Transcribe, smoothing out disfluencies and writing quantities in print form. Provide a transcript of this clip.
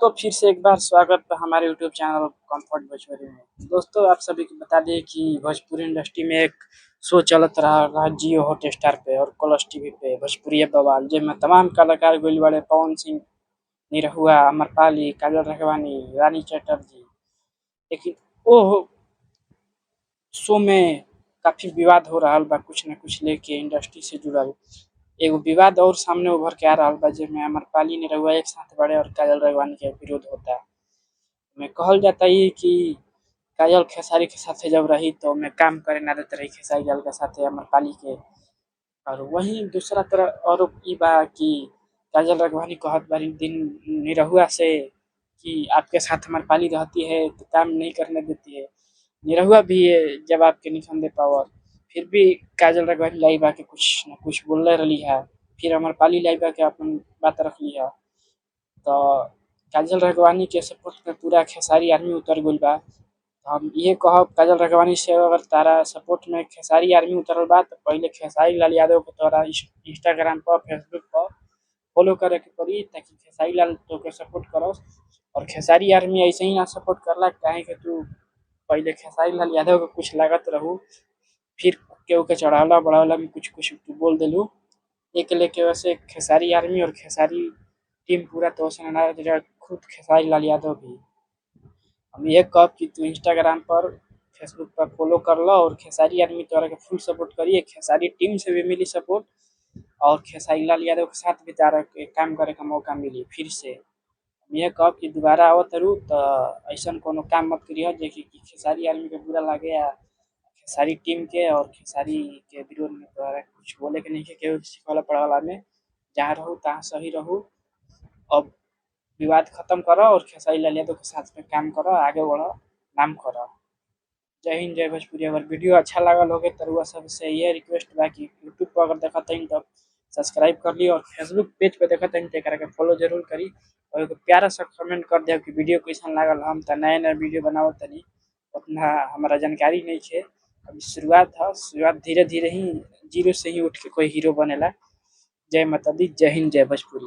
तो फिर से एक बार स्वागत है हमारे यूट्यूब चैनल कंफर्ट भोजपुरी में। दोस्तों आप सभी को बता दें कि भोजपुरी इंडस्ट्री में एक शो चलत रहा जियो हॉटस्टार पे और कलर्स टीवी पे भोजपुरी बवाल जिसमें तमाम कलाकार गोइल बड़े पवन सिंह, निरहुआ, अमरपाली, काजल रखवानी, रानी चटर्जी। लेकिन वो शो में काफी विवाद हो रहा बा कुछ न कुछ लेके इंडस्ट्री से जुड़ल एगो विवाद और सामने उभर के आ रहा बा जेमे अमरपाली निरहुआ एक साथ बड़े और काजल रघवानी के विरोध होता है। मैं कहल जाता ही कि काजल खेसारी के साथ जब रही तो मैं काम करे ना देते रही खेसारी लाल के साथ अमरपाली के। और वहीं दूसरा तरफ आरोप ई बा कि काजल रघवानी कहत बारी दिन निरहुआ से कि आपके साथ अमरपाली रहती है तो काम नहीं करने देती है। निरहुआ भी ये जवाब के निशान दे पावर फिर भी काजल रघवानी लाई बा के कुछ न कुछ बोल रही है। फिर अमरपाली लाई बा के अपन बात रख लिया तो काजल रघवानी के सपोर्ट में पूरा खेसारी आर्मी उतर गइल बा। हम ये कहब काजल रघवानी से अगर तारा सपोर्ट में खेसारी आर्मी उतरल बा तो पहले खेसारी लाल यादव को तोरा इंस्टाग्राम पर फेसबुक पर फॉलो करे के पड़ी ताकि खेसारी लाल तो के सपोर्ट करो। और खेसारी आर्मी ऐसे ही ना सपोर्ट करला काहे कि तू पहले खेसारी लाल यादव के कुछ लागत रहू फिर केहू के चढ़ावला बढ़ावला में कुछ कुछ तू बोल देलू एक लेके वैसे खेसारी आर्मी और खेसारी टीम पूरा तो खुद खेसारी लाल यादव भी। हम ये कहब कि तू इंस्टाग्राम पर फेसबुक पर फॉलो कर लो और खेसारी आर्मी तोरा के फुल सपोर्ट करिए खेसारी टीम से भी मिली सपोर्ट और खेसारी लाल यादव के साथ भी तारा के काम करे का मौका मिली फिर से। हम ये कहब कि दोबारा आवत रू तो ऐसा कोनो काम मत करिए देखिए कि खेसारी आर्मी के बुरा लागे या खेसारी टीम के और खेसारी के विरोध में तोरा कुछ बोले के नहीं के केहू सिखवाला पढ़ावाला में जहाँ रहू तहाँ सही रहू। अब विवाद खत्म करो और खेसारी लाल यादव के साथ में काम करो आगे बढ़ो नाम करो। जय हिंद जय भोजपुरी। अगर वीडियो अच्छा लागल होगे तो रउआ सबसे ये रिक्वेस्ट बा कि यूट्यूब पर अगर देखत हईं तो सब्सक्राइब कर ली और फेसबुक पेज पे देखत हईं तो एकरा के फॉलो जरूर करी और एगो प्यारा सा कमेंट कर देव कि वीडियो कैसन लागल। हम त नया नया वीडियो बनावत तनी उतना हमारा जानकारी नहीं है अभी शुरुआत है शुरुआत धीरे धीरे ही जीरो से ही उठ के कोई हीरो बनेला। जय माता दी जय हिंद जय भोजपुरी।